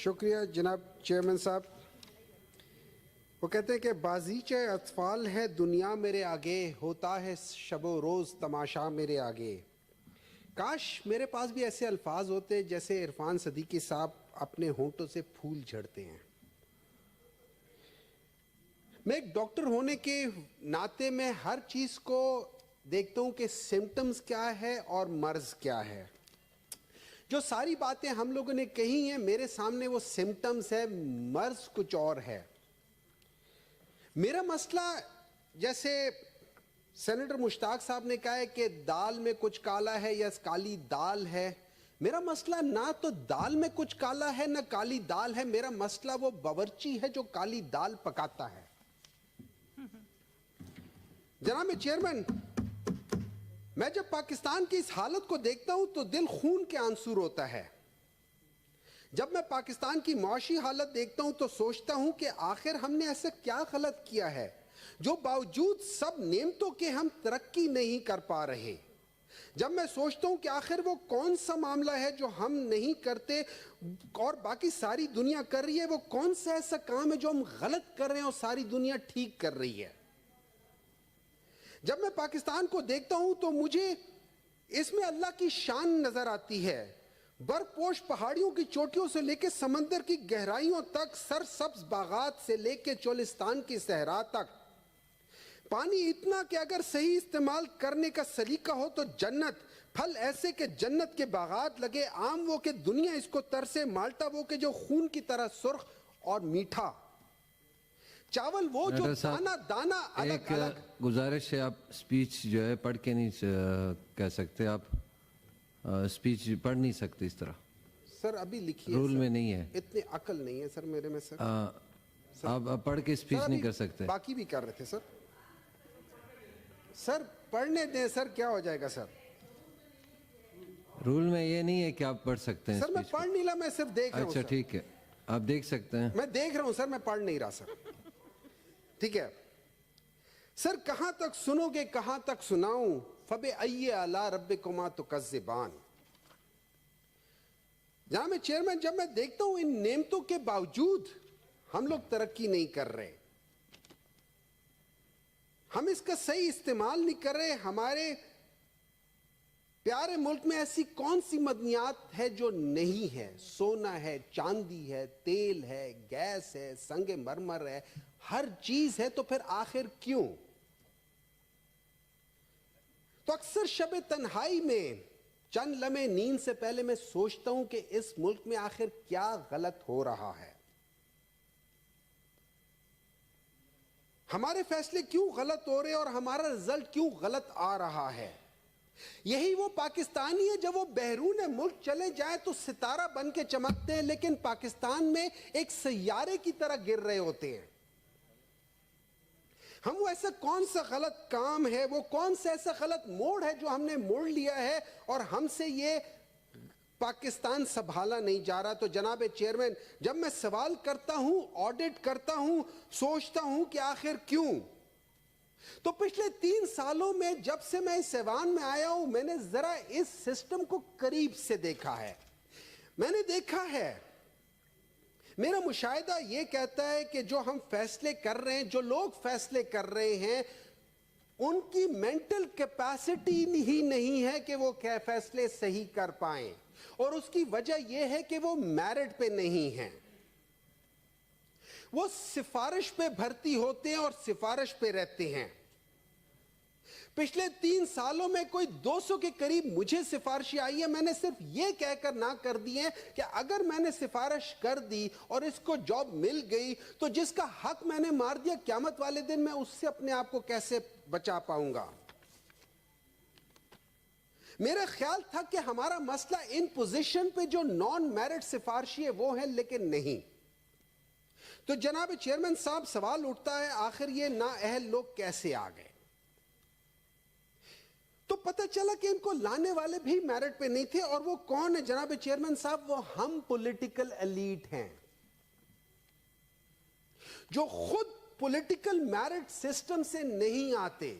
شکریہ جناب چیئرمین صاحب. وہ کہتے ہیں کہ بازیچہ اطفال ہے دنیا میرے آگے، ہوتا ہے شب و روز تماشا میرے آگے. کاش میرے پاس بھی ایسے الفاظ ہوتے جیسے عرفان صدیقی صاحب اپنے ہونٹوں سے پھول جھڑتے ہیں. میں ایک ڈاکٹر ہونے کے ناطے میں ہر چیز کو دیکھتا ہوں کہ سمٹمز کیا ہے اور مرض کیا ہے. جو ساری باتیں ہم لوگوں نے کہی ہیں میرے سامنے وہ سمٹمز ہے، مرض کچھ اور ہے. میرا مسئلہ جیسے سینیٹر مشتاق صاحب نے کہا ہے کہ دال میں کچھ کالا ہے یا کالی دال ہے، میرا مسئلہ نہ تو دال میں کچھ کالا ہے نہ کالی دال ہے، میرا مسئلہ وہ باورچی ہے جو کالی دال پکاتا ہے. جناب چیئرمین، میں جب پاکستان کی اس حالت کو دیکھتا ہوں تو دل خون کے آنسو روتا ہے. جب میں پاکستان کی معاشی حالت دیکھتا ہوں تو سوچتا ہوں کہ آخر ہم نے ایسا کیا غلط کیا ہے جو باوجود سب نعمتوں کے ہم ترقی نہیں کر پا رہے. جب میں سوچتا ہوں کہ آخر وہ کون سا معاملہ ہے جو ہم نہیں کرتے اور باقی ساری دنیا کر رہی ہے، وہ کون سا ایسا کام ہے جو ہم غلط کر رہے ہیں اور ساری دنیا ٹھیک کر رہی ہے. جب میں پاکستان کو دیکھتا ہوں تو مجھے اس میں اللہ کی شان نظر آتی ہے. برف پوش پہاڑیوں کی چوٹیوں سے لے کے سمندر کی گہرائیوں تک، سرسبز باغات سے لے کے چولستان کی صحرا تک، پانی اتنا کہ اگر صحیح استعمال کرنے کا سلیقہ ہو تو جنت، پھل ایسے کہ جنت کے باغات لگے، آم وہ کہ دنیا اس کو ترسے، مالٹا وہ کہ جو خون کی طرح سرخ اور میٹھا، چاول وہ جو دانا دانا الگ الگ. گزارش ہے، آپ سپیچ جو ہے پڑھ کے نہیں کہہ سکتے، آپ سپیچ پڑھ نہیں سکتے اس طرح. سر ابھی لکھیے، رول میں نہیں ہے، اتنی عقل نہیں ہے سر میرے میں. سر آپ پڑھ کے سپیچ نہیں کر سکتے. باقی بھی کر رہے تھے سر. سر پڑھنے دیں سر، کیا ہو جائے گا سر. رول میں یہ نہیں ہے کہ آپ پڑھ سکتے ہیں. سر میں پڑھ نہیں رہا، میں صرف دیکھ رہا ہوں. اچھا ٹھیک ہے، آپ دیکھ سکتے ہیں. میں دیکھ رہا ہوں سر، میں پڑھ نہیں رہا سر. ٹھیک ہے سر. کہاں تک سنو گے، کہاں تک سناؤں، فَبِأَيِّ آلَاءِ رَبِّكُمَا تُكَذِّبَانِ. جہاں میں چیئرمین، جب میں دیکھتا ہوں ان نعمتوں کے باوجود ہم لوگ ترقی نہیں کر رہے، ہم اس کا صحیح استعمال نہیں کر رہے. ہمارے پیارے ملک میں ایسی کون سی معدنیات ہے جو نہیں ہے؟ سونا ہے، چاندی ہے، تیل ہے، گیس ہے، سنگ مرمر ہے، ہر چیز ہے. تو پھر آخر کیوں؟ تو اکثر شب تنہائی میں چند لمحے نیند سے پہلے میں سوچتا ہوں کہ اس ملک میں آخر کیا غلط ہو رہا ہے، ہمارے فیصلے کیوں غلط ہو رہے اور ہمارا رزلٹ کیوں غلط آ رہا ہے. یہی وہ پاکستانی ہے جب وہ بیرون ملک چلے جائیں تو ستارہ بن کے چمکتے ہیں، لیکن پاکستان میں ایک سیارے کی طرح گر رہے ہوتے ہیں. ہم وہ ایسا کون سا غلط کام ہے، وہ کون سا ایسا غلط موڑ ہے جو ہم نے موڑ لیا ہے اور ہم سے یہ پاکستان سنبھالا نہیں جا رہا. تو جناب چیئرمین، جب میں سوال کرتا ہوں، آڈٹ کرتا ہوں، سوچتا ہوں کہ آخر کیوں، تو پچھلے 3 سالوں میں جب سے میں اس ایوان میں آیا ہوں میں نے ذرا اس سسٹم کو قریب سے دیکھا ہے. میں نے دیکھا ہے، میرا مشاہدہ یہ کہتا ہے کہ جو ہم فیصلے کر رہے ہیں، جو لوگ فیصلے کر رہے ہیں، ان کی مینٹل کیپیسٹی ہی نہیں ہے کہ وہ فیصلے صحیح کر پائیں، اور اس کی وجہ یہ ہے کہ وہ میرٹ پہ نہیں ہیں. وہ سفارش پہ بھرتی ہوتے ہیں اور سفارش پہ رہتے ہیں. پچھلے 3 سالوں میں کوئی 200 کے قریب مجھے سفارشی آئی ہے. میں نے صرف یہ کہہ کر نہ کر دی ہے کہ اگر میں نے سفارش کر دی اور اس کو جاب مل گئی تو جس کا حق میں نے مار دیا، قیامت والے دن میں اس سے اپنے آپ کو کیسے بچا پاؤں گا. میرا خیال تھا کہ ہمارا مسئلہ ان پوزیشن پہ جو نان میرٹ سفارشی ہے وہ ہے، لیکن نہیں. تو جناب چیئرمین صاحب، سوال اٹھتا ہے آخر یہ نااہل لوگ کیسے آ گئے؟ تو پتہ چلا کہ ان کو لانے والے بھی میرٹ پہ نہیں تھے. اور وہ کون ہے جناب چیئرمین صاحب؟ وہ ہم پولیٹیکل ایلیٹ ہیں جو خود پولیٹیکل میرٹ سسٹم سے نہیں آتے.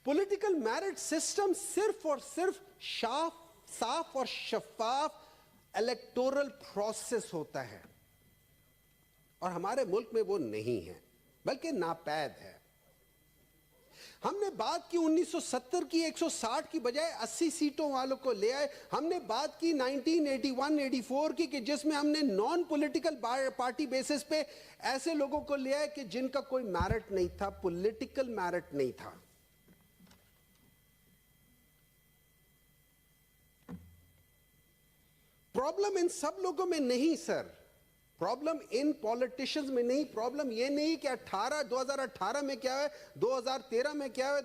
پولیٹیکل میرٹ سسٹم صرف اور صرف صاف اور شفاف इलेक्टोरल प्रोसेस होता है, और हमारे मुल्क में वो नहीं है, बल्कि नापैद है। हमने बात की 1970 की 160 की बजाय 80 सीटों वालों को ले आए। हमने बात की 1981-84 की कि जिसमें हमने नॉन पॉलिटिकल पार्टी बेसिस पे ऐसे लोगों को ले आए कि जिनका कोई मैरिट नहीं था, पॉलिटिकल मैरिट नहीं था। प्रॉब्लम इन सब लोगों में नहीं सर, प्रॉब्लम इन पॉलिटिशियंस में नहीं। प्रॉब्लम ये नहीं कि 2018 में क्या है, 2013 में क्या है,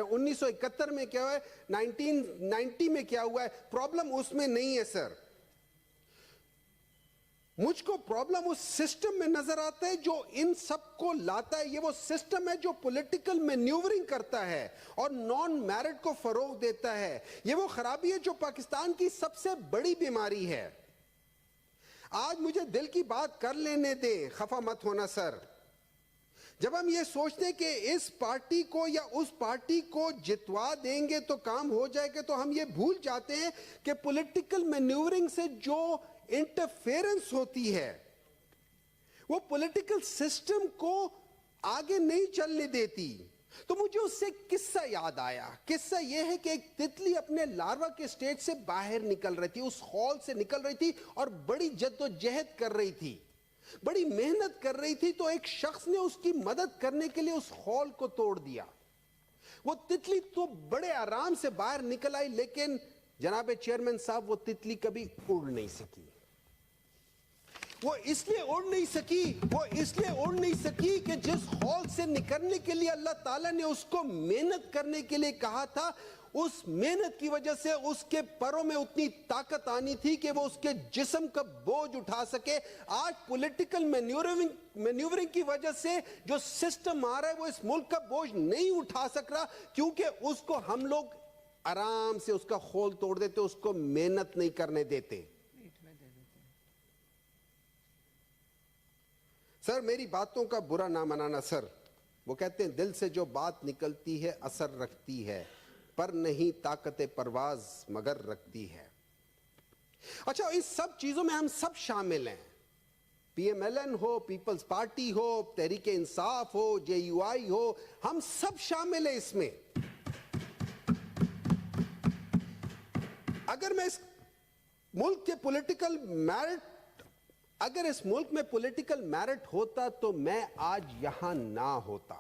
1971 में क्या है, 1990 में क्या हुआ है, प्रॉब्लम उसमें नहीं है सर। मुझको प्रॉब्लम उस सिस्टम में नजर आता है जो इन सबको लाता है। ये वो सिस्टम है जो पॉलिटिकल मैन्यूवरिंग करता है और नॉन मैरिट को फरोग देता है। ये वो खराबी है जो पाकिस्तान की सबसे बड़ी बीमारी है। आज मुझे दिल की बात कर लेने दें, खफा मत होना सर। जब हम ये सोचते हैं कि इस पार्टी को या उस पार्टी को जितवा देंगे तो काम हो जाएगा, तो हम ये भूल जाते हैं कि पॉलिटिकल मैन्यूवरिंग से जो इंटरफेरेंस होती है वो पॉलिटिकल सिस्टम को आगे नहीं चलने देती। तो मुझे उससे किस्सा याद आया। किस्सा यह है कि एक तितली अपने लार्वा के स्टेज से बाहर निकल रही थी, उस हॉल से निकल रही थी और बड़ी जद्दोजहद कर रही थी, बड़ी मेहनत कर रही थी। तो एक शख्स ने उसकी मदद करने के लिए उस हॉल को तोड़ दिया। वो तितली तो बड़े आराम से बाहर निकल आई, लेकिन जनाब चेयरमैन साहब, वो तितली कभी उड़ नहीं सकी। वो इसलिए उड़ नहीं सकी कि जिस हॉल से निकलने के लिए अल्लाह ताला ने उसको मेहनत करने के लिए कहा था, उस मेहनत की वजह से उसके पैरों में उतनी ताकत आनी थी कि वो उसके जिस्म का बोझ उठा सके। आज पॉलिटिकल मैन्यूवरिंग की वजह से जो सिस्टम आ रहा है वो इस मुल्क का बोझ नहीं उठा सक रहा, क्योंकि उसको हम लोग आराम से उसका खोल तोड़ देते, उसको मेहनत नहीं करने देते। सर, मेरी बातों का बुरा ना मनाना सर। वो कहते हैं दिल से जो बात निकलती है असर रखती है, पर नहीं ताकत परवाज मगर रखती है। अच्छा, इस सब चीजों में हम सब शामिल हैं। PMLN हो, पीपल्स पार्टी हो, तहरीक इंसाफ हो, JUI हो, हम सब शामिल हैं इसमें। अगर मैं इस मुल्क के पॉलिटिकल मैरिट अगर इस मुल्क में पॉलिटिकल मैरिट होता तो मैं आज यहां ना होता।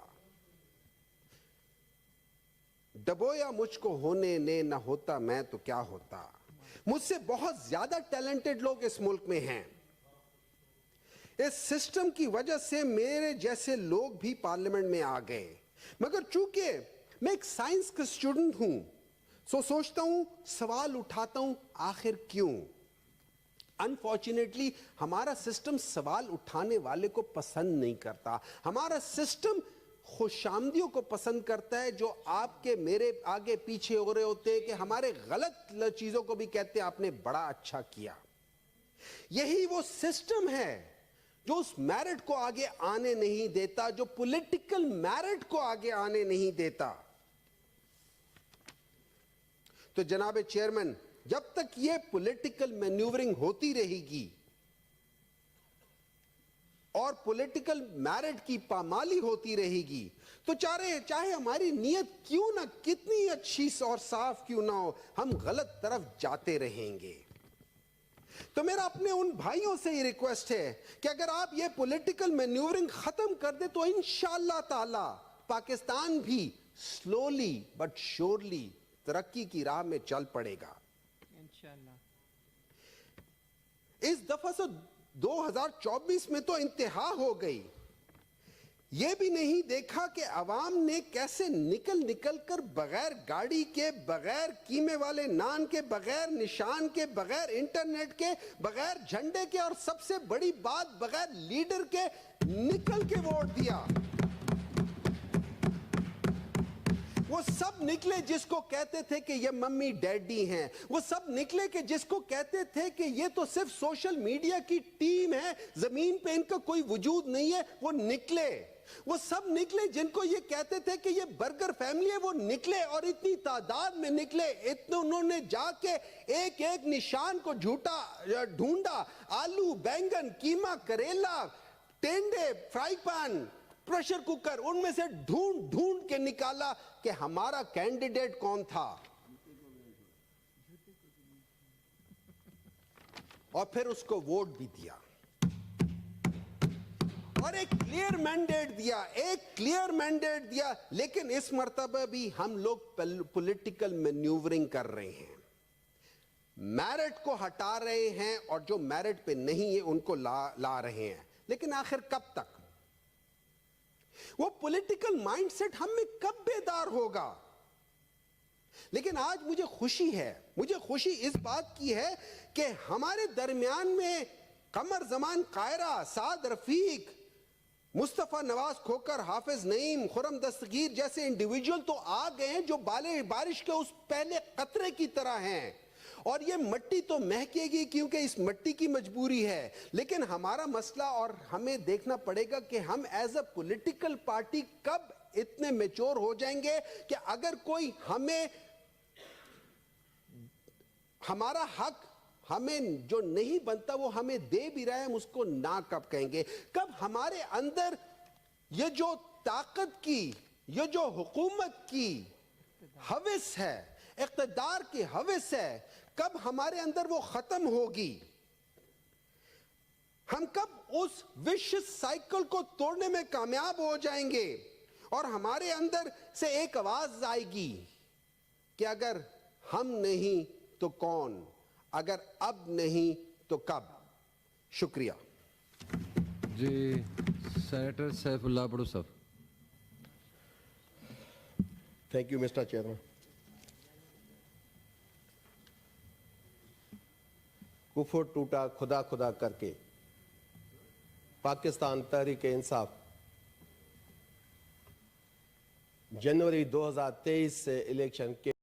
डबोया मुझको होने ने ना होता मैं तो क्या होता। मुझसे बहुत ज्यादा टैलेंटेड लोग इस मुल्क में हैं। इस सिस्टम की वजह से मेरे जैसे लोग भी पार्लियामेंट में आ गए, मगर चूंकि मैं एक साइंस का स्टूडेंट हूं, सोचता हूं, सवाल उठाता हूं, आखिर क्यों। अनफॉर्चुनेटली हमारा सिस्टम सवाल उठाने वाले को पसंद नहीं करता। हमारा सिस्टम खुशामदियों को पसंद करता है जो आपके मेरे आगे पीछे हो रहे होते हैं, कि हमारे गलत चीजों को भी कहते हैं आपने बड़ा अच्छा किया। यही वो सिस्टम है जो उस मैरिट को आगे आने नहीं देता, जो पॉलिटिकल मैरिट को आगे आने नहीं देता। तो जनाब चेयरमैन, जब तक ये पॉलिटिकल मैन्यूवरिंग होती रहेगी और पॉलिटिकल मैरिट की पामाली होती रहेगी, तो चाहे हमारी नीयत क्यों ना कितनी अच्छी और साफ क्यों ना हो, हम गलत तरफ जाते रहेंगे। तो मेरा अपने उन भाइयों से ये रिक्वेस्ट है कि अगर आप ये पॉलिटिकल मैन्यूवरिंग खत्म कर दे तो इंशाअल्लाह ताला पाकिस्तान भी स्लोली बट श्योरली तरक्की की राह में चल पड़ेगा इंशाअल्लाह। इस दफा से 2024 में तो इंतहा हो गई। यह भी नहीं देखा कि अवाम ने कैसे निकल कर बगैर गाड़ी के, बगैर कीमे वाले नान के, बगैर निशान के, बगैर इंटरनेट के, बगैर झंडे के और सबसे बड़ी बात बगैर लीडर के निकल के वोट दिया। वो सब निकले जिसको कहते थे कि ये मम्मी डैडी हैं। वो सब निकले कि जिसको कहते थे कि ये तो सिर्फ सोशल मीडिया की टीम है, जमीन पे इनका कोई वजूद नहीं है। वो निकले वो सब निकले जिनको ये कहते थे कि ये बर्गर फैमिली है, वो निकले और इतनी तादाद में निकले, इतने उन्होंने जाके एक एक निशान को झूठा ढूंढा, आलू, बैंगन, कीमा, करेला, टेंडे, फ्राई पैन, प्रेशर कुकर, उनमें से ढूंढ ढूंढ के निकाला कि हमारा कैंडिडेट कौन था, और फिर उसको वोट भी दिया और एक क्लियर मैंडेट दिया। लेकिन इस मर्तबा भी हम लोग पॉलिटिकल मैन्यूवरिंग कर रहे हैं, मेरिट को हटा रहे हैं और जो मेरिट पे नहीं है उनको ला रहे हैं। लेकिन आखिर कब तक? वो पॉलिटिकल माइंडसेट हम में कब बेदार होगा? लेकिन आज मुझे खुशी इस बात की है कि हमारे दरमियान में कमर जमान कायरा, साद रफीक, मुस्तफा नवाज खोकर, हाफिज नईम, खुरम दस्तगीर जैसे इंडिविजुअल तो आ गए हैं जो बारिश के उस पहले कतरे की तरह हैं। और ये मट्टी तो महकेगी क्योंकि इस मट्टी की मजबूरी है। लेकिन हमारा मसला, और हमें देखना पड़ेगा कि हम एज अ पॉलिटिकल पार्टी कब इतने मैच्योर हो जाएंगे कि अगर कोई हमारा हक हमें जो नहीं बनता वो हमें दे भी रहा है, हम उसको ना कब कहेंगे? कब हमारे अंदर ये जो ताकत की, ये जो हुकूमत की हवस है, इक़्तिदार की हवस है, कब हमारे अंदर वो खत्म होगी? हम कब उस विशिष्ट साइकिल को तोड़ने में कामयाब हो जाएंगे और हमारे अंदर से एक आवाज आएगी कि अगर हम नहीं तो कौन, अगर अब नहीं तो कब? शुक्रिया जी। सेनेटर सैफुल्लाह भुट्टो साहब। Thank you mister chairman. कुफर टूटा खुदा खुदा करके पाकिस्तान तहरीक इंसाफ जनवरी 2023 से इलेक्शन के